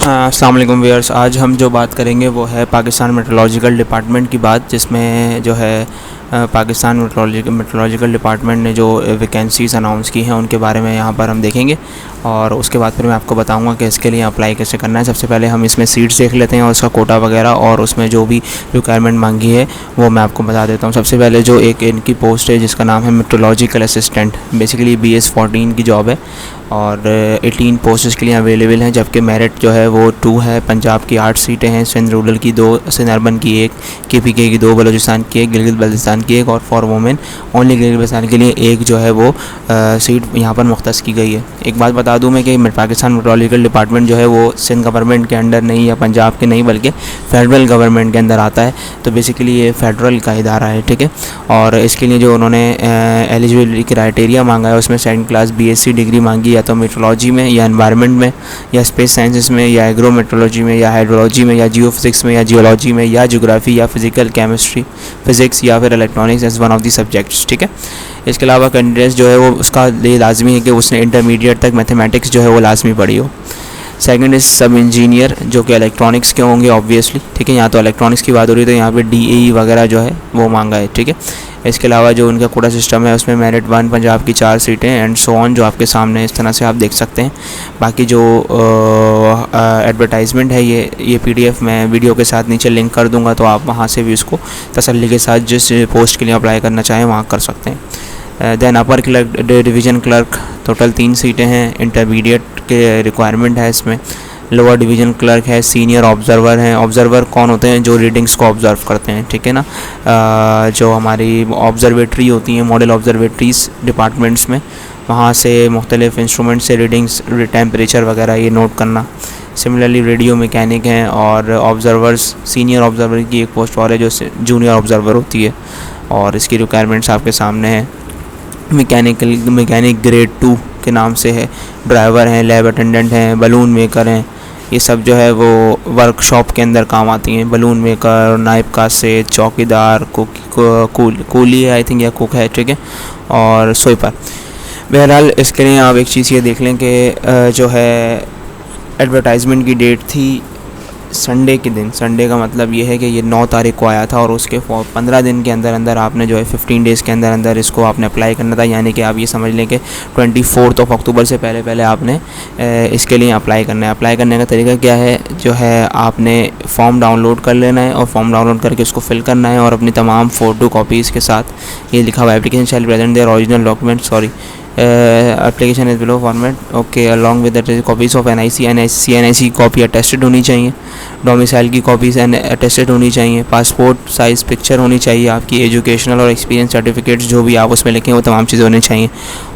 अस्सलाम वालेकुम व्यूअर्स। आज हम जो बात करेंगे वो है पाकिस्तान मेट्रोलॉजिकल डिपार्टमेंट की बात, जिसमें जो है पाकिस्तान मेट्रोलॉजिकल डिपार्टमेंट ने जो वैकेंसीज़ अनाउंस की हैं उनके बारे में यहाँ पर हम देखेंगे और उसके बाद फिर मैं आपको बताऊंगा कि इसके लिए अप्लाई कैसे करना है। सबसे पहले हम इसमें सीट्स देख लेते हैं और उसका कोटा वगैरह और उसमें जो भी रिक्वायरमेंट मांगी है वो मैं आपको बता देता हूँ। सबसे पहले जो एक इनकी पोस्ट है जिसका नाम है मेट्रोलॉजिकल असिस्टेंट, बेसिकली BS 14 की जॉब है और 18 पोस्ट्स के लिए अवेलेबल हैं, जबकि मेरिट जो है वो 2 है। पंजाब की 8 सीटें हैं, सिंध रूरल की 2, सिंध अर्बन की 1, KPK की 2, बलूचिस्तान की 1, गिलगित बल्तिस्तान की 1 और for women only Gilgit Baltistan के लिए 1 जो है वो सीट यहाँ पर मुख्तस की गई है। एक बात बता दूँ मैं कि पाकिस्तान मेट्रोलॉजिकल डिपार्टमेंट जो है वो सिंध गवर्नमेंट के अंडर नहीं या पंजाब के नहीं बल्कि फेडरल गवर्नमेंट के अंदर आता है, तो बेसिकली ये फेडरल का इदारा है, ठीक है। और इसके लिए जो उन्होंने एलिजिबिलिटी क्राइटेरिया मांगा है उसमें 2nd क्लास BSc डिग्री मांगी, या तो मेट्रोलॉजी में या एनवायरनमेंट में या स्पेस साइंसेस में या एग्रो मेट्रोलॉजी में या हाइड्रोलॉजी में या जियो फिजिक्स में या जियोलॉजी में या ज्योग्राफी या फिजिकल केमिस्ट्री फिजिक्स या फिर electronics as one of the subjects, ठीक है। इसके अलावा कैंडिडेट्स जो है वो उसका ये लाजमी है कि उसने इंटरमीडिएट तक मैथमेटिक्स जो है वो लाजमी पढ़ी हो। सेकंड इज़ सब इंजीनियर जो कि इलेक्ट्रॉनिक्स के होंगे ऑब्वियसली, ठीक है। यहाँ तो इलेक्ट्रॉनिक्स की बात हो रही है तो यहाँ पे DAE वगैरह जो है वो मांगा है, ठीक है। इसके अलावा जो उनका कोटा सिस्टम है उसमें मेरिट 1 पंजाब की 4 सीटें एंड सो ऑन, जो आपके सामने इस तरह से आप देख सकते हैं। बाकी जो एडवर्टाइजमेंट है ये PDF मैं वीडियो के साथ नीचे लिंक कर दूँगा, तो आप वहाँ से भी उसको तसल्ली के साथ जिस पोस्ट के लिए अप्लाई करना चाहें वहाँ कर सकते हैं। देन अपर क्लर्क, डिवीज़न क्लर्क, टोटल 3 सीटें हैं। इंटरमीडिएट के रिक्वायरमेंट है इसमें। लोअर डिवीज़न क्लर्क है। सीनियर ऑब्जर्वर हैं। ऑब्जर्वर कौन होते हैं? जो रीडिंग्स को ऑब्ज़र्व करते हैं, ठीक है ना। जो हमारी ऑब्जर्वेटरी होती हैं, मॉडल ऑब्जर्वेटरीज डिपार्टमेंट्स में, वहाँ से मुख्तलिफ़ इंस्ट्रूमेंट से रीडिंग्स, टेम्परेचर वगैरह ये नोट करना। सिमिलरली रेडियो मैकेनिक हैं और ऑब्जर्वर्स, सीनियर ऑब्जर्वर की एक पोस्ट और है जो जूनियर ऑब्जर्वर होती है और इसकी रिक्वायरमेंट्स आपके सामने हैं। मैकेनिक ग्रेड 2 के नाम से है। ड्राइवर हैं, लैब अटेंडेंट हैं, बलून मेकर हैं, ये सब जो है वो वर्कशॉप के अंदर काम आती हैं। बलून मेकर, नाइब कासे, चौकीदार, कूली आई थिंक या कुक है, ठीक है, और स्वीपर। बहरहाल इसके लिए आप एक चीज़ ये देख लें कि जो है एडवर्टाइजमेंट की डेट थी संडे के दिन। संडे का मतलब ये है कि ये 9 तारीख को आया था और उसके 15 दिन के अंदर अंदर आपने जो है 15 डेज़ के अंदर अंदर इसको आपने अप्लाई करना था, यानी कि आप ये समझ लें कि 24 अक्टूबर से पहले पहले आपने इसके लिए अप्लाई करना है। अप्लाई करने का तरीका क्या है? जो है आपने फॉर्म डाउनलोड कर लेना है और फॉर्म डाउनलोड करके उसको फिल करना है और अपनी तमाम फ़ोटो कॉपीज़ के साथ, ये लिखा हुआ application shall present their original document, application is below format, okay, along with that copies of NIC copy attested होनी चाहिए, डोमिसाइल की कॉपीज़ अटेस्टेड होनी चाहिए, पासपोर्ट साइज़ पिक्चर होनी चाहिए, आपकी एजुकेशनल और एक्सपीरियंस सर्टिफिकेट्स जो भी आप उसमें लिखें वो तमाम चीज़ें होनी चाहिए।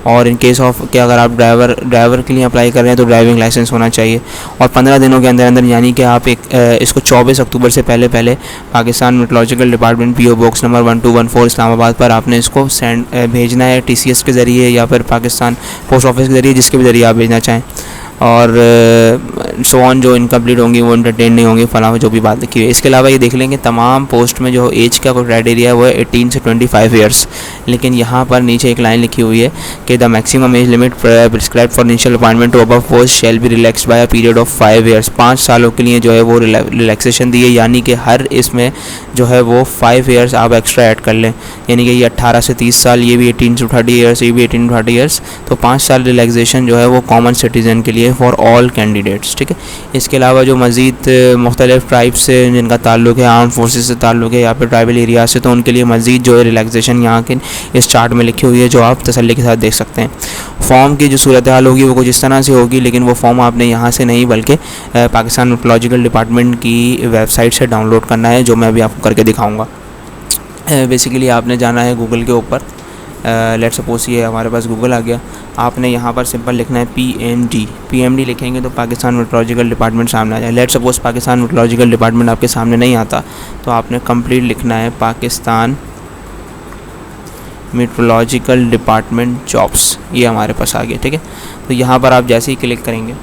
और इन केस ऑफ कि अगर आप ड्राइवर के लिए अप्लाई कर रहे हैं तो ड्राइविंग लाइसेंस होना चाहिए। और 15 दिनों के अंदर अंदर, यानी कि आप इसको 24 अक्टूबर से पहले पहले Pakistan meteorological department PO box number 1214 Islamabad पर आपने इसको भेजना है, TCS के ज़रिए या फिर पाकिस्तान पोस्ट ऑफिस के ज़रिए, जिसके भी ज़रिए आप भेजना चाहें। और सो ऑन जो इनकम्प्लीट होंगी वो एंटरटेन नहीं होंगी, फलां जो भी बात लिखी हुई है। इसके अलावा ये देख लेंगे तमाम पोस्ट में जो एज का कोई क्राइटेरिया है वो है 18 से 25 ईयर्स, लेकिन यहाँ पर नीचे एक लाइन लिखी हुई है कि the maximum age limit prescribed for initial appointment to above post shall be relaxed by a period of 5 years. 5 सालों के लिए जो है वो रिलैक्सेशन दी है, यानी कि हर इसमें जो है वो 5 ईयर्स आप एक्स्ट्रा ऐड कर लें, यानी कि ये 18 से 30 साल, ये भी 18 to 30 ईयर्स, ये भी 18 to 30 ईयर्स, तो 5 साल रिलैक्सेशन जो है वो कॉमन सिटीज़न के लिए फॉर ऑल कैंडिडेट्स, ठीक है। इसके अलावा जो मज़ीद मुख्तलिफ ट्राइब्स से जिनका ताल्लुक़ है, आर्म फोर्सेस से ताल्लुक़ है या फिर ट्राइबल एरिया से, तो उनके लिए मज़ीद जो है रिलैक्सेशन यहाँ के इस चार्ट में लिखी हुई है, जो आप तसल्ली के साथ देख सकते हैं। फॉर्म की जो सूरत हाल होगी वो कुछ इस तरह से होगी, लेकिन वो फॉर्म आपने यहाँ से नहीं बल्कि पाकिस्तान मेट्रोलॉजिकल डिपार्टमेंट की वेबसाइट से डाउनलोड करना है, जो मैं अभी आपको करके दिखाऊँगा। बेसिकली आपने जाना है गूगल के ऊपर, लेट्स सपोज ये हमारे पास गूगल आ गया, आपने यहाँ पर सिंपल लिखना है PMD लिखेंगे तो पाकिस्तान मेट्रोलॉजिकल डिपार्टमेंट सामने आ जाए। Let's suppose Pakistan meteorological department आपके सामने नहीं आता तो आपने कंप्लीट लिखना है पाकिस्तान मेट्रोलॉजिकल डिपार्टमेंट जॉब्स, ये हमारे पास आ गया, ठीक है। तो यहाँ पर आप जैसे ही क्लिक करेंगे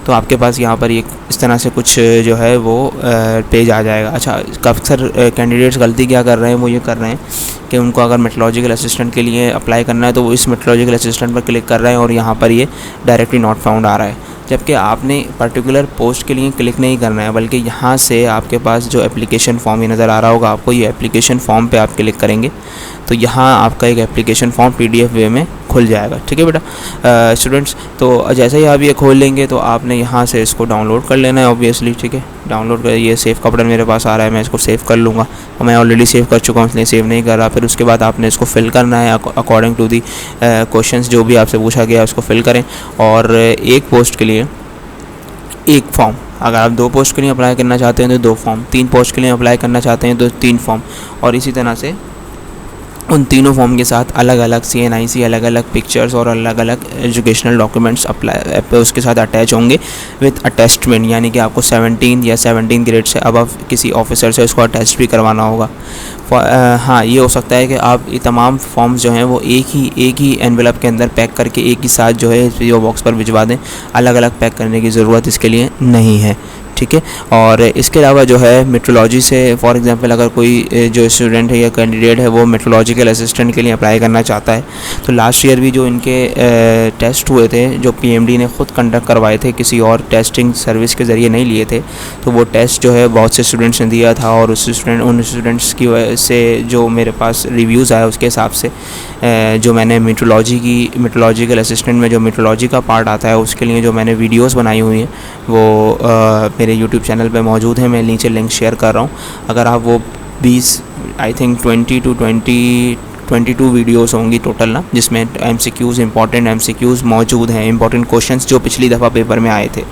तो आपके पास यहाँ पर एक इस तरह से कुछ जो है वो पेज आ जाएगा। अच्छा, अक्सर कैंडिडेट्स गलती क्या कर रहे हैं, वो ये कर रहे हैं कि उनको अगर मेट्रोलॉजिकल असिस्टेंट के लिए अप्लाई करना है तो वो इस मेट्रोलॉजिकल असिस्टेंट पर क्लिक कर रहे हैं और यहाँ पर ये डायरेक्टली नॉट फाउंड आ रहा है। जबकि आपने पर्टिकुलर पोस्ट के लिए क्लिक नहीं करना है, बल्कि यहाँ से आपके पास जो एप्लीकेशन फॉर्म ये नज़र आ रहा होगा आपको, ये एप्लीकेशन फॉर्म पे आप क्लिक करेंगे तो यहाँ आपका एक एप्लीकेशन फॉर्म PDF वे में खुल जाएगा। ठीक है बेटा स्टूडेंट्स, तो जैसे ही आप ये खोल लेंगे तो आपने यहाँ से इसको डाउनलोड कर लेना है ऑब्वियसली। ठीक है, डाउनलोड कर, ये सेव का बटन मेरे पास आ रहा है, मैं इसको सेव कर लूँगा और मैं ऑलरेडी सेव कर चुका हूँ इसलिए सेव नहीं कर रहा। फिर उसके बाद आपने इसको फिल करना है अकॉर्डिंग टू दी क्वेश्चंस जो भी आपसे पूछा गया उसको फिल करें। और एक पोस्ट के लिए एक फॉर्म, अगर आप 2 पोस्ट के लिए अप्लाई करना चाहते हैं तो 2 फॉर्म, 3 पोस्ट के लिए अप्लाई करना चाहते हैं तो 3 फॉर्म, और इसी तरह से उन तीनों फॉर्म के साथ अलग अलग CNIC, अलग अलग पिक्चर्स और अलग अलग एजुकेशनल डॉक्यूमेंट्स अप्लाई उसके साथ अटैच होंगे विथ अटेस्टमेंट, यानी कि आपको 17 या 17 ग्रेड से अबव किसी ऑफिसर से उसको अटेस्ट भी करवाना होगा। हाँ, ये हो सकता है कि आप ये तमाम फॉर्म्स जो हैं वो एक ही एनवेलप के अंदर पैक करके एक ही साथ जो है PO बॉक्स पर भिजवा दें, अलग अलग पैक करने की ज़रूरत इसके लिए नहीं है। ठीक है, और इसके अलावा जो है मेट्रोलॉजी से फॉर एग्जांपल अगर कोई जो स्टूडेंट है या कैंडिडेट है वो मेट्रोलॉजिकल असिस्टेंट के लिए अप्लाई करना चाहता है, तो लास्ट ईयर भी जो इनके टेस्ट हुए थे जो PMD ने ख़ुद कंडक्ट करवाए थे, किसी और टेस्टिंग सर्विस के ज़रिए नहीं लिए थे, तो वो टेस्ट जो है बहुत से स्टूडेंट्स ने दिया था और उन स्टूडेंट्स की वजह से जो मेरे पास रिव्यूज़ आए उसके हिसाब से जो मैंने मेट्रोलॉजिकल असिस्टेंट में जो मेट्रोलॉजी का पार्ट आता है उसके लिए जो मैंने वीडियोस बनाई हुई हैं वो मेरे यूट्यूब चैनल पे मौजूद है, मैं नीचे लिंक शेयर कर रहा हूँ। अगर आप वो 20 आई थिंक 22 वीडियोस होंगी टोटल ना, जिसमें MCQs इंपॉर्टेंट MCQs मौजूद हैं, इंपॉर्टेंट क्वेश्चंस जो पिछली दफ़ा पेपर में आए थे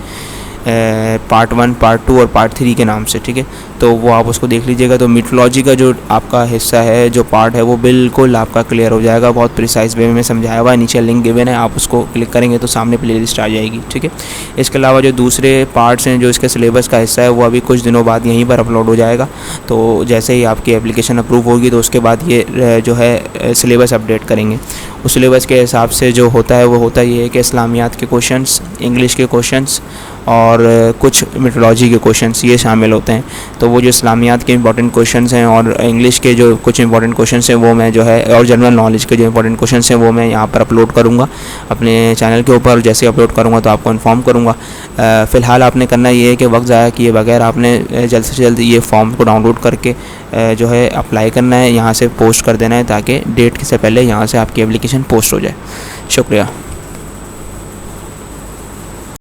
पार्ट 1, पार्ट 2 और पार्ट 3 के नाम से। ठीक है, तो वो आप उसको देख लीजिएगा तो मेट्रोलॉजी का जो आपका हिस्सा है, जो पार्ट है, वो बिल्कुल आपका क्लियर हो जाएगा, बहुत प्रिसाइज वे में समझाया हुआ है। नीचे लिंक गिवन है, आप उसको क्लिक करेंगे तो सामने प्लेलिस्ट आ जाएगी। ठीक है, इसके अलावा जो दूसरे पार्ट्स हैं जो इसके सिलेबस का हिस्सा है वो अभी कुछ दिनों बाद यहीं पर अपलोड हो जाएगा। तो जैसे ही आपकी एप्लीकेशन अप्रूव होगी तो उसके बाद ये जो है सिलेबस अपडेट करेंगे। उस सिलेबस के हिसाब से जो होता है वो होता ये है कि इस्लामियात के क्वेश्चंस, इंग्लिश के क्वेश्चंस और कुछ मेट्रोलॉजी के क्वेश्चंस ये शामिल होते हैं। तो वो जो इस्लामियात के इंपॉर्टेंट क्वेश्चंस हैं और इंग्लिश के जो कुछ इंपॉर्टेंट क्वेश्चंस हैं वो मैं जो है, और जनरल नॉलेज के जो इंपॉर्टेंट क्वेश्चंस हैं वो मैं यहाँ पर अपलोड करूँगा अपने चैनल के ऊपर। जैसे अपलोड करूँगा तो आपको इन्फॉर्म करूँगा। फ़िलहाल आपने करना ये है कि वक्त ज़ाया किए बगैर आपने जल्द से जल्द ये फॉर्म को डाउनलोड करके जो है अप्लाई करना है, यहाँ से पोस्ट कर देना है ताकि डेट से पहले यहाँ से आपकी एप्लीकेशन पोस्ट हो जाए। शुक्रिया।